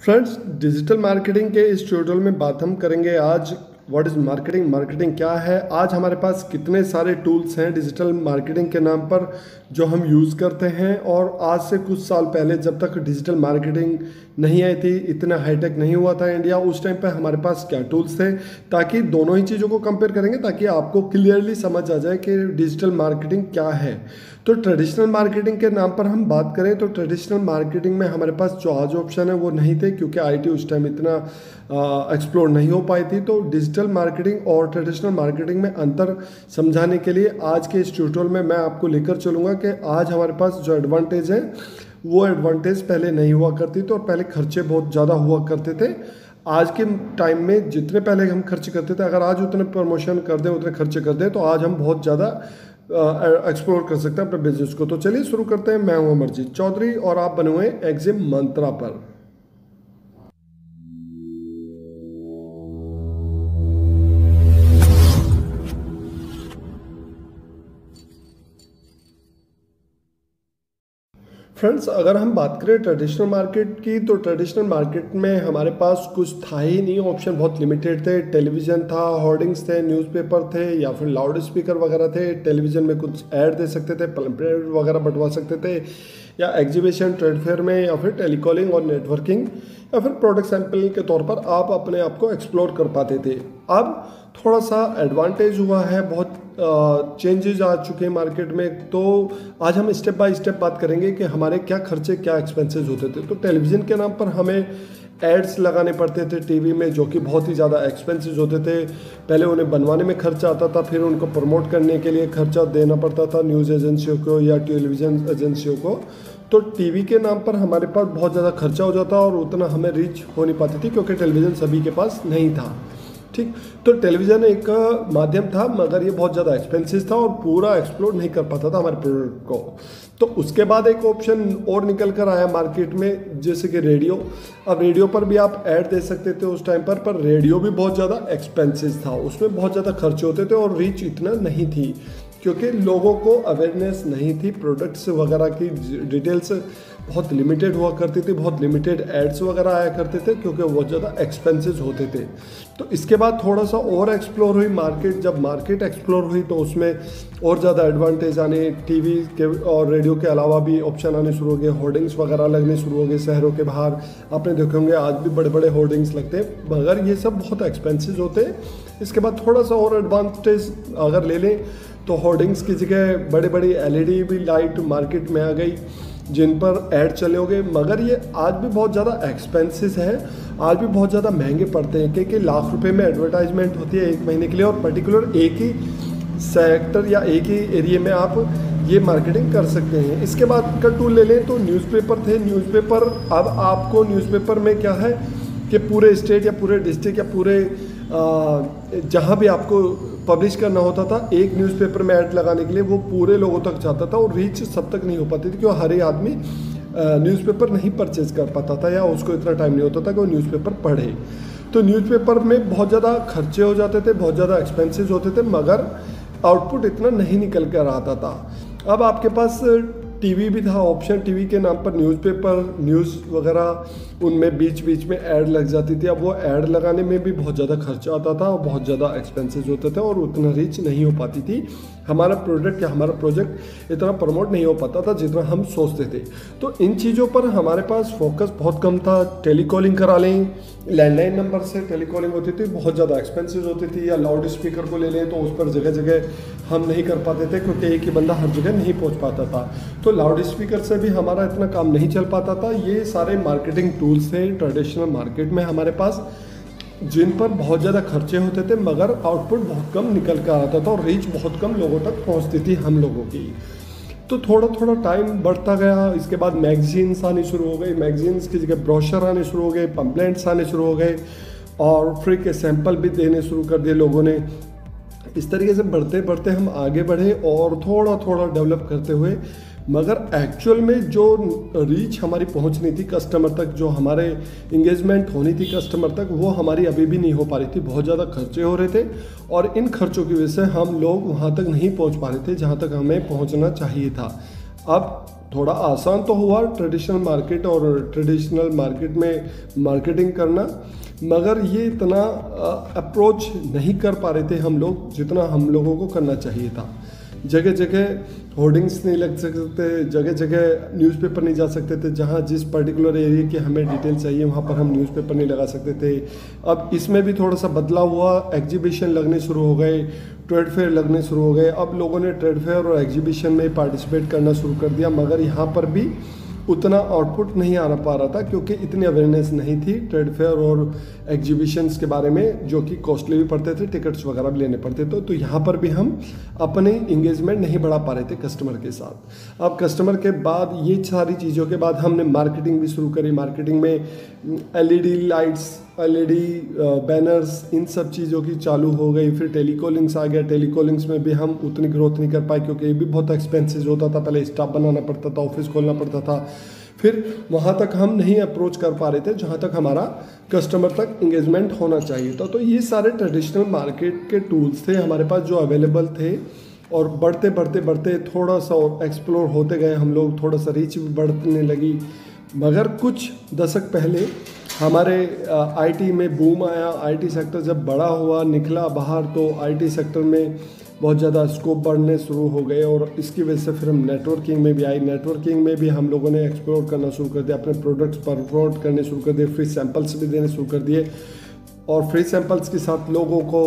Friends, digital marketing के इस tutorial में बात हम करेंगे आज व्हाट इज़ मार्केटिंग। मार्केटिंग क्या है, आज हमारे पास कितने सारे टूल्स हैं डिजिटल मार्केटिंग के नाम पर जो हम यूज़ करते हैं। और आज से कुछ साल पहले जब तक डिजिटल मार्केटिंग नहीं आई थी, इतना हाईटेक नहीं हुआ था इंडिया, उस टाइम पे हमारे पास क्या टूल्स थे, ताकि दोनों ही चीज़ों को कंपेयर करेंगे ताकि आपको क्लियरली समझ आ जाए कि डिजिटल मार्केटिंग क्या है। तो ट्रेडिशनल मार्केटिंग के नाम पर हम बात करें तो ट्रेडिशनल मार्केटिंग में हमारे पास जो आज ऑप्शन है वो नहीं थे, क्योंकि आईटी उस टाइम इतना एक्सप्लोर नहीं हो पाई थी। तो डिजिटल मार्केटिंग और ट्रेडिशनल मार्केटिंग में अंतर समझाने के लिए आज के इस ट्यूटोरियल में मैं आपको लेकर चलूँगा कि आज हमारे पास जो एडवांटेज है वो एडवांटेज पहले नहीं हुआ करती थी और पहले खर्चे बहुत ज़्यादा हुआ करते थे। आज के टाइम में जितने पहले हम खर्च करते थे, अगर आज उतने प्रमोशन कर दें, उतने खर्चे कर दें, तो आज हम बहुत ज़्यादा एक्सप्लोर कर सकते हैं अपने बिजनेस को। तो चलिए शुरू करते हैं। मैं हूं अमरजीत चौधरी और आप बने हुए हैं एग्जिम मंत्रा पर। फ्रेंड्स, अगर हम बात करें ट्रेडिशनल मार्केट की, तो ट्रेडिशनल मार्केट में हमारे पास कुछ था ही नहीं, ऑप्शन बहुत लिमिटेड थे। टेलीविज़न था, होर्डिंग्स थे, न्यूज़पेपर थे या फिर लाउड स्पीकर वगैरह थे। टेलीविज़न में कुछ ऐड दे सकते थे, पैम्पलेट वगैरह बंटवा सकते थे, या एग्जीबिशन ट्रेड फेयर में, या फिर टेलीकॉलिंग और नेटवर्किंग, या फिर प्रोडक्ट सैंपल के तौर पर आप अपने आप को एक्सप्लोर कर पाते थे। अब थोड़ा सा एडवांटेज हुआ है, बहुत चेंजेस आ चुके हैं मार्केट में। तो आज हम स्टेप बाय स्टेप बात करेंगे कि हमारे क्या खर्चे, क्या एक्सपेंसेस होते थे। तो टेलीविज़न के नाम पर हमें एड्स लगाने पड़ते थे टीवी में, जो कि बहुत ही ज़्यादा एक्सपेंसेस होते थे। पहले उन्हें बनवाने में खर्चा आता था, फिर उनको प्रमोट करने के लिए खर्चा देना पड़ता था न्यूज़ एजेंसियों को या टेलीविज़न एजेंसियों को। तो टीवी के नाम पर हमारे पास बहुत ज़्यादा खर्चा हो जाता और उतना हमें रीच हो नहीं पाती थी, क्योंकि टेलीविज़न सभी के पास नहीं था। ठीक, तो टेलीविज़न एक माध्यम था, मगर ये बहुत ज़्यादा एक्सपेंसिव था और पूरा एक्सप्लोर नहीं कर पाता था हमारे प्रोडक्ट को। तो उसके बाद एक ऑप्शन और निकल कर आया मार्केट में, जैसे कि रेडियो। अब रेडियो पर भी आप ऐड दे सकते थे उस टाइम पर रेडियो भी बहुत ज़्यादा एक्सपेंसिव था, उसमें बहुत ज़्यादा खर्चे होते थे और रीच इतना नहीं थी, क्योंकि लोगों को अवेयरनेस नहीं थी। प्रोडक्ट्स वगैरह की डिटेल्स बहुत लिमिटेड हुआ करती थी, बहुत लिमिटेड एड्स वगैरह आया करते थे, क्योंकि बहुत ज़्यादा एक्सपेंसेस होते थे। तो इसके बाद थोड़ा सा और एक्सप्लोर हुई मार्केट। जब मार्केट एक्सप्लोर हुई तो उसमें और ज़्यादा एडवांटेज आने, टीवी के और रेडियो के अलावा भी ऑप्शन आने शुरू हो गए, होर्डिंग्स वगैरह लगने शुरू हो गए शहरों के बाहर। आपने देखे होंगे आज भी बड़े बड़े होर्डिंग्स लगते हैं, मगर ये सब बहुत एक्सपेंसिव होते हैं। इसके बाद थोड़ा सा और एडवांटेज अगर ले लें तो होर्डिंग्स की जगह बड़ी बड़ी LED भी लाइट मार्केट में आ गई, जिन पर ऐड चले हो गए, मगर ये आज भी बहुत ज़्यादा एक्सपेंसिव है, आज भी बहुत ज़्यादा महंगे पड़ते हैं, क्योंकि लाख रुपए में एडवर्टाइजमेंट होती है एक महीने के लिए, और पर्टिकुलर एक ही सेक्टर या एक ही एरिया में आप ये मार्केटिंग कर सकते हैं। इसके बाद का टूल ले लें तो न्यूज़पेपर थे। न्यूज़पेपर, अब आपको न्यूज़पेपर में क्या है कि पूरे स्टेट या पूरे डिस्ट्रिक्ट या पूरे जहाँ भी आपको पब्लिश करना होता था, एक न्यूज़पेपर में ऐड लगाने के लिए वो पूरे लोगों तक जाता था और रीच सब तक नहीं हो पाती थी, क्योंकि हर एक आदमी न्यूज़पेपर नहीं परचेज कर पाता था या उसको इतना टाइम नहीं होता था कि वो न्यूज़पेपर पढ़े। तो न्यूज़पेपर में बहुत ज़्यादा खर्चे हो जाते थे, बहुत ज़्यादा एक्सपेंसेस होते थे, मगर आउटपुट इतना नहीं निकल कर आता था। अब आपके पास टीवी भी था ऑप्शन, टीवी के नाम पर न्यूज़पेपर, न्यूज़ वगैरह, उनमें बीच बीच में ऐड लग जाती थी। अब वो ऐड लगाने में भी बहुत ज़्यादा खर्चा आता था और बहुत ज़्यादा एक्सपेंसेस होते थे और उतना रीच नहीं हो पाती थी। हमारा प्रोडक्ट या हमारा प्रोजेक्ट इतना प्रमोट नहीं हो पाता था जितना हम सोचते थे। तो इन चीज़ों पर हमारे पास फोकस बहुत कम था। टेलीकॉलिंग करा लें, लैंडलाइन नंबर से टेलीकॉलिंग होती थी, बहुत ज़्यादा एक्सपेंसिव होती थी। या लाउड स्पीकर को ले लें तो उस पर जगह जगह हम नहीं कर पाते थे, क्योंकि एक ही बंदा हर जगह नहीं पहुंच पाता था। तो लाउड स्पीकर से भी हमारा इतना काम नहीं चल पाता था। ये सारे मार्केटिंग टूल्स थे ट्रेडिशनल मार्केट में हमारे पास, जिन पर बहुत ज़्यादा खर्चे होते थे, मगर आउटपुट बहुत कम निकल कर आता था और रीच बहुत कम लोगों तक पहुंचती थी हम लोगों की। तो थोड़ा थोड़ा टाइम बढ़ता गया। इसके बाद मैगजीन्स आनी शुरू हो गई, मैगजीन्स की जगह ब्रोशर आने शुरू हो गए, पम्पलेट्स आने शुरू हो गए, और फ्री के सैंपल भी देने शुरू कर दिए लोगों ने। इस तरीके से बढ़ते बढ़ते हम आगे बढ़े और थोड़ा थोड़ा डेवलप करते हुए, मगर एक्चुअल में जो रीच हमारी पहुंचनी थी कस्टमर तक, जो हमारे इंगेजमेंट होनी थी कस्टमर तक, वो हमारी अभी भी नहीं हो पा रही थी। बहुत ज़्यादा खर्चे हो रहे थे और इन खर्चों की वजह से हम लोग वहाँ तक नहीं पहुँच पा रहे थे जहाँ तक हमें पहुँचना चाहिए था। अब थोड़ा आसान तो हुआ ट्रेडिशनल मार्केट और ट्रेडिशनल मार्केट में मार्केटिंग करना, मगर ये इतना अप्रोच नहीं कर पा रहे थे हम लोग जितना हम लोगों को करना चाहिए था। जगह जगह होर्डिंग्स नहीं लग सकते थे, जगह जगह न्यूज़पेपर नहीं जा सकते थे, जहाँ जिस पर्टिकुलर एरिया की हमें डिटेल चाहिए वहाँ पर हम न्यूज़पेपर नहीं लगा सकते थे। अब इसमें भी थोड़ा सा बदलाव हुआ, एग्जीबिशन लगने शुरू हो गए, ट्रेड फेयर लगने शुरू हो गए। अब लोगों ने ट्रेड फेयर और एग्जीबिशन में पार्टिसिपेट करना शुरू कर दिया, मगर यहाँ पर भी उतना आउटपुट नहीं आ पा रहा था क्योंकि इतनी अवेयरनेस नहीं थी ट्रेड फेयर और एग्जीबिशंस के बारे में, जो कि कॉस्टली भी पड़ते थे, टिकट्स वगैरह भी लेने पड़ते थे। तो यहाँ पर भी हम अपने इंगेजमेंट नहीं बढ़ा पा रहे थे कस्टमर के साथ। अब कस्टमर के बाद ये सारी चीज़ों के बाद हमने मार्केटिंग भी शुरू करी। मार्केटिंग में LED लाइट्स, LED बैनर्स, इन सब चीज़ों की चालू हो गई। फिर टेलीकॉलिंग्स आ गया। टेलीकॉलिंग्स में भी हम उतनी ग्रोथ नहीं कर पाए क्योंकि ये भी बहुत एक्सपेंसिव होता था। पहले स्टाफ बनाना पड़ता था, ऑफिस खोलना पड़ता था, फिर वहाँ तक हम नहीं अप्रोच कर पा रहे थे जहाँ तक हमारा कस्टमर तक इंगेजमेंट होना चाहिए था। तो ये सारे ट्रेडिशनल मार्केट के टूल्स थे हमारे पास जो अवेलेबल थे, और बढ़ते बढ़ते बढ़ते थोड़ा सा एक्सप्लोर होते गए हम लोग, थोड़ा सा रीच भी बढ़ने लगी। मगर कुछ दशक पहले हमारे IT में बूम आया। IT सेक्टर जब बड़ा हुआ, निकला बाहर, तो IT सेक्टर में बहुत ज़्यादा स्कोप बढ़ने शुरू हो गए और इसकी वजह से फिर हम नेटवर्किंग में भी आई। नेटवर्किंग में भी हम लोगों ने एक्सप्लोर करना शुरू कर दिया, अपने प्रोडक्ट्स प्रमोट करने शुरू कर दिए, फ्री सैंपल्स भी देने शुरू कर दिए। और फ्री सैंपल्स के साथ लोगों को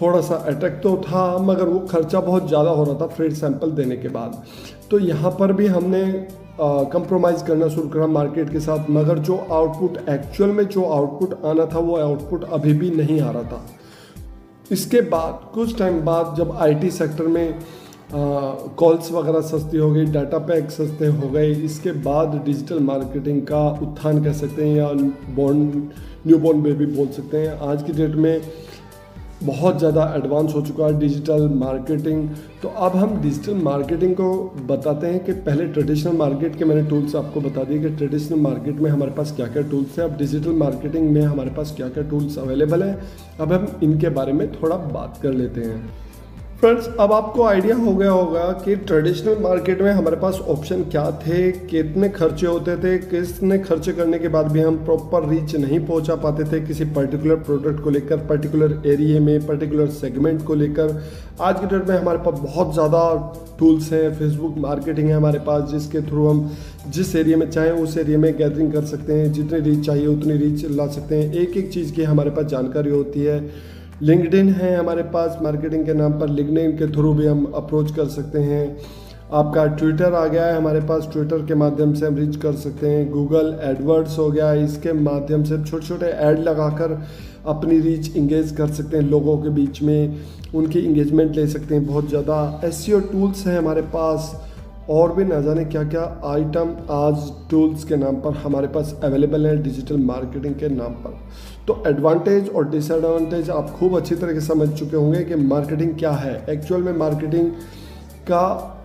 थोड़ा सा अटैक तो था, मगर वो खर्चा बहुत ज़्यादा हो रहा था फ्री सैंपल देने के बाद। तो यहाँ पर भी हमने कंप्रोमाइज़ करना शुरू करा मार्केट के साथ, मगर जो आउटपुट एक्चुअल में जो आउटपुट आना था वो आउटपुट अभी भी नहीं आ रहा था। इसके बाद कुछ टाइम बाद जब IT सेक्टर में कॉल्स वगैरह सस्ती हो गई, डाटा पैक सस्ते हो गए, इसके बाद डिजिटल मार्केटिंग का उत्थान कह सकते हैं या न्यू बॉर्न बेबी बोल सकते हैं। आज की डेट में बहुत ज़्यादा एडवांस हो चुका है डिजिटल मार्केटिंग। तो अब हम डिजिटल मार्केटिंग को बताते हैं कि पहले ट्रेडिशनल मार्केट के मैंने टूल्स आपको बता दिए कि ट्रेडिशनल मार्केट में हमारे पास क्या क्या टूल्स हैं। अब डिजिटल मार्केटिंग में हमारे पास क्या क्या टूल्स अवेलेबल हैं, अब हम इनके बारे में थोड़ा बात कर लेते हैं। फ्रेंड्स, अब आपको आइडिया हो गया होगा कि ट्रेडिशनल मार्केट में हमारे पास ऑप्शन क्या थे, कितने खर्चे होते थे, कितने खर्चे करने के बाद भी हम प्रॉपर रीच नहीं पहुंचा पाते थे किसी पर्टिकुलर प्रोडक्ट को लेकर, पर्टिकुलर एरिया में, पर्टिकुलर सेगमेंट को लेकर। आज की डेट में हमारे पास बहुत ज़्यादा टूल्स हैं। फेसबुक मार्केटिंग है हमारे पास, जिसके थ्रू हम जिस एरिया में चाहें उस एरिया में गैदरिंग कर सकते हैं, जितनी रीच चाहिए उतनी रीच ला सकते हैं। एक एक चीज़ की हमारे पास जानकारी होती है। लिंक्डइन है हमारे पास मार्केटिंग के नाम पर, लिंक्डइन के थ्रू भी हम अप्रोच कर सकते हैं। आपका ट्विटर आ गया है हमारे पास, ट्विटर के माध्यम से हम रीच कर सकते हैं। गूगल एडवर्ड्स हो गया, इसके माध्यम से छोटे छोटे ऐड लगाकर अपनी रीच इंगेज कर सकते हैं, लोगों के बीच में उनकी इंगेजमेंट ले सकते हैं। बहुत ज़्यादा SEO टूल्स हैं हमारे पास, और भी ना जाने क्या क्या आइटम आज टूल्स के नाम पर हमारे पास अवेलेबल है डिजिटल मार्केटिंग के नाम पर। तो एडवांटेज और डिसएडवांटेज आप खूब अच्छी तरह से समझ चुके होंगे कि मार्केटिंग क्या है, एक्चुअल में मार्केटिंग का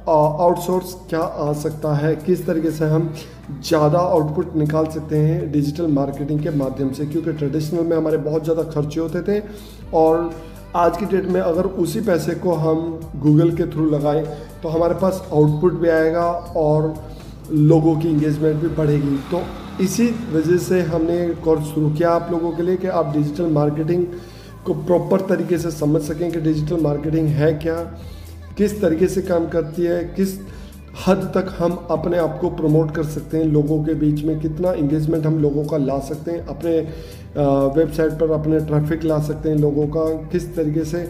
आउटसोर्स क्या आ सकता है, किस तरीके से हम ज़्यादा आउटपुट निकाल सकते हैं डिजिटल मार्केटिंग के माध्यम से। क्योंकि ट्रेडिशनल में हमारे बहुत ज़्यादा खर्चे होते थे, और आज की डेट में अगर उसी पैसे को हम गूगल के थ्रू लगाएं तो हमारे पास आउटपुट भी आएगा और लोगों की इंगेजमेंट भी बढ़ेगी। तो इसी वजह से हमने कोर्स शुरू किया आप लोगों के लिए कि आप डिजिटल मार्केटिंग को प्रॉपर तरीके से समझ सकें कि डिजिटल मार्केटिंग है क्या, किस तरीके से काम करती है, किस हद तक हम अपने आप को प्रमोट कर सकते हैं लोगों के बीच में, कितना इंगेजमेंट हम लोगों का ला सकते हैं, अपने वेबसाइट पर अपने ट्रैफिक ला सकते हैं लोगों का, किस तरीके से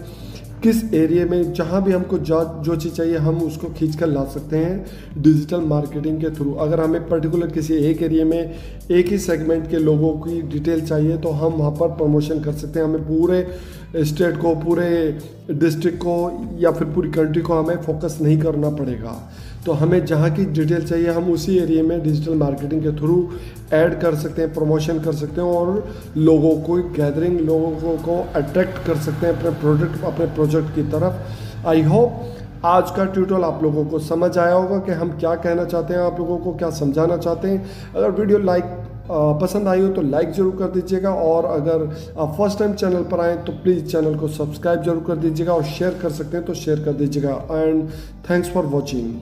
किस एरिया में जहाँ भी हमको जो चीज़ चाहिए हम उसको खींच कर ला सकते हैं डिजिटल मार्केटिंग के थ्रू। अगर हमें पर्टिकुलर किसी एक एरिया में एक ही सेगमेंट के लोगों की डिटेल चाहिए तो हम वहाँ पर प्रमोशन कर सकते हैं। हमें पूरे स्टेट को, पूरे डिस्ट्रिक्ट को या फिर पूरी कंट्री को हमें फोकस नहीं करना पड़ेगा। तो हमें जहाँ की डिटेल चाहिए हम उसी एरिया में डिजिटल मार्केटिंग के थ्रू ऐड कर सकते हैं, प्रमोशन कर सकते हैं और लोगों को गैदरिंग, लोगों को अट्रैक्ट कर सकते हैं अपने प्रोडक्ट, अपने प्रोजेक्ट की तरफ। आई होप आज का ट्यूटोरियल आप लोगों को समझ आया होगा कि हम क्या कहना चाहते हैं, आप लोगों को क्या समझाना चाहते हैं। अगर वीडियो पसंद आई हो तो लाइक ज़रूर कर दीजिएगा, और अगर आप फर्स्ट टाइम चैनल पर आएँ तो प्लीज़ चैनल को सब्सक्राइब जरूर कर दीजिएगा, और शेयर कर सकते हैं तो शेयर कर दीजिएगा। And thanks for watching.